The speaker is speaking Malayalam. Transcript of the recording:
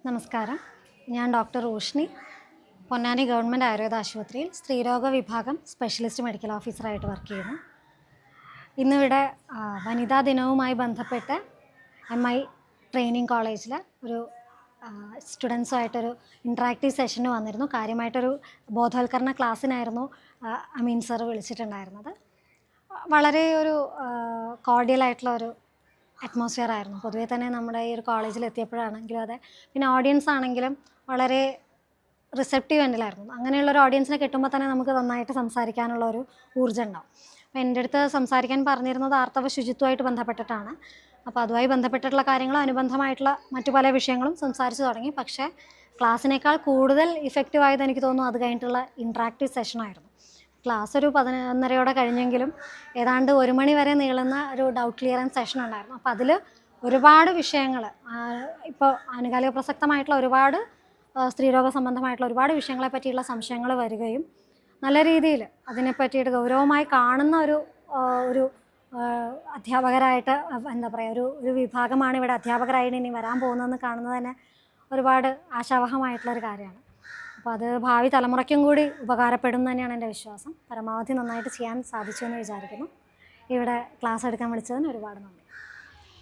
നമസ്കാരം. ഞാൻ ഡോക്ടർ റോഷ്നി, പൊന്നാനി ഗവൺമെൻറ് ആയുർവേദ ആശുപത്രിയിൽ സ്ത്രീരോഗ വിഭാഗം സ്പെഷ്യലിസ്റ്റ് മെഡിക്കൽ ഓഫീസറായിട്ട് വർക്ക് ചെയ്യുന്നു. ഇന്നിവിടെ വനിതാ ദിനവുമായി ബന്ധപ്പെട്ട് MI ട്രെയിനിങ് കോളേജിൽ ഒരു സ്റ്റുഡൻസുമായിട്ടൊരു ഇൻട്രാക്റ്റീവ് സെഷന് വന്നിരുന്നു. കാര്യമായിട്ടൊരു ബോധവൽക്കരണ ക്ലാസ്സിനായിരുന്നു അമീൻ സർ വിളിച്ചിട്ടുണ്ടായിരുന്നത്. വളരെ ഒരു കോർഡിയലായിട്ടുള്ള ഒരു അറ്റ്മോസ്ഫിയർ ആയിരുന്നു. പൊതുവേ തന്നെ നമ്മുടെ ഈ ഒരു കോളേജിൽ എത്തിയപ്പോഴാണെങ്കിലും അതെ, പിന്നെ ഓഡിയൻസ് ആണെങ്കിലും വളരെ റിസെപ്റ്റീവ് എൻഡിലായിരുന്നു. അങ്ങനെയുള്ളൊരു ഓഡിയൻസിനെ കിട്ടുമ്പോൾ തന്നെ നമുക്ക് നന്നായിട്ട് സംസാരിക്കാനുള്ള ഒരു ഊർജ്ജം ഉണ്ടാവും. അപ്പോൾ എൻ്റെ അടുത്ത് സംസാരിക്കാൻ പറഞ്ഞിരുന്നത് ആർത്തവ ശുചിത്വമായിട്ട് ബന്ധപ്പെട്ടിട്ടാണ്. അപ്പോൾ അതുമായി ബന്ധപ്പെട്ടിട്ടുള്ള കാര്യങ്ങളും അനുബന്ധമായിട്ടുള്ള മറ്റു പല വിഷയങ്ങളും സംസാരിച്ച് തുടങ്ങി. പക്ഷേ ക്ലാസ്സിനേക്കാൾ കൂടുതൽ ഇഫക്റ്റീവായത് എനിക്ക് തോന്നുന്നു അത് കഴിഞ്ഞിട്ടുള്ള ഇൻട്രാക്റ്റീവ് സെഷനായിരുന്നു. ക്ലാസ് ഒരു 11:30 കഴിഞ്ഞെങ്കിലും ഏതാണ്ട് 1 മണി വരെ നീളുന്ന ഒരു ഡൗട്ട് ക്ലിയറൻസ് സെഷൻ ഉണ്ടായിരുന്നു. അപ്പോൾ അതിൽ ഒരുപാട് വിഷയങ്ങൾ, ഇപ്പോൾ ആനുകാലിക പ്രസക്തമായിട്ടുള്ള ഒരുപാട് സ്ത്രീരോഗ സംബന്ധമായിട്ടുള്ള ഒരുപാട് വിഷയങ്ങളെ പറ്റിയുള്ള സംശയങ്ങൾ വരികയും നല്ല രീതിയിൽ അതിനെ പറ്റിയിട്ട് ഗൗരവമായി കാണുന്ന ഒരു അധ്യാപകരായിട്ട് എന്താ പറയുക, ഒരു വിഭാഗമാണ് ഇവിടെ അധ്യാപകരായിട്ട് ഇനി വരാൻ പോകുന്നതെന്ന് കാണുന്നത് തന്നെ ഒരുപാട് ആശാവഹമായിട്ടുള്ളൊരു കാര്യമാണ്. അപ്പോൾ അത് ഭാവി തലമുറയ്ക്കും കൂടി ഉപകാരപ്പെടും തന്നെയാണ് എൻ്റെ വിശ്വാസം. പരമാവധി നന്നായിട്ട് ചെയ്യാൻ സാധിച്ചു എന്ന് വിചാരിക്കുന്നു. ഇവിടെ ക്ലാസ് എടുക്കാൻ വിളിച്ചതിന് ഒരുപാട് നന്ദി.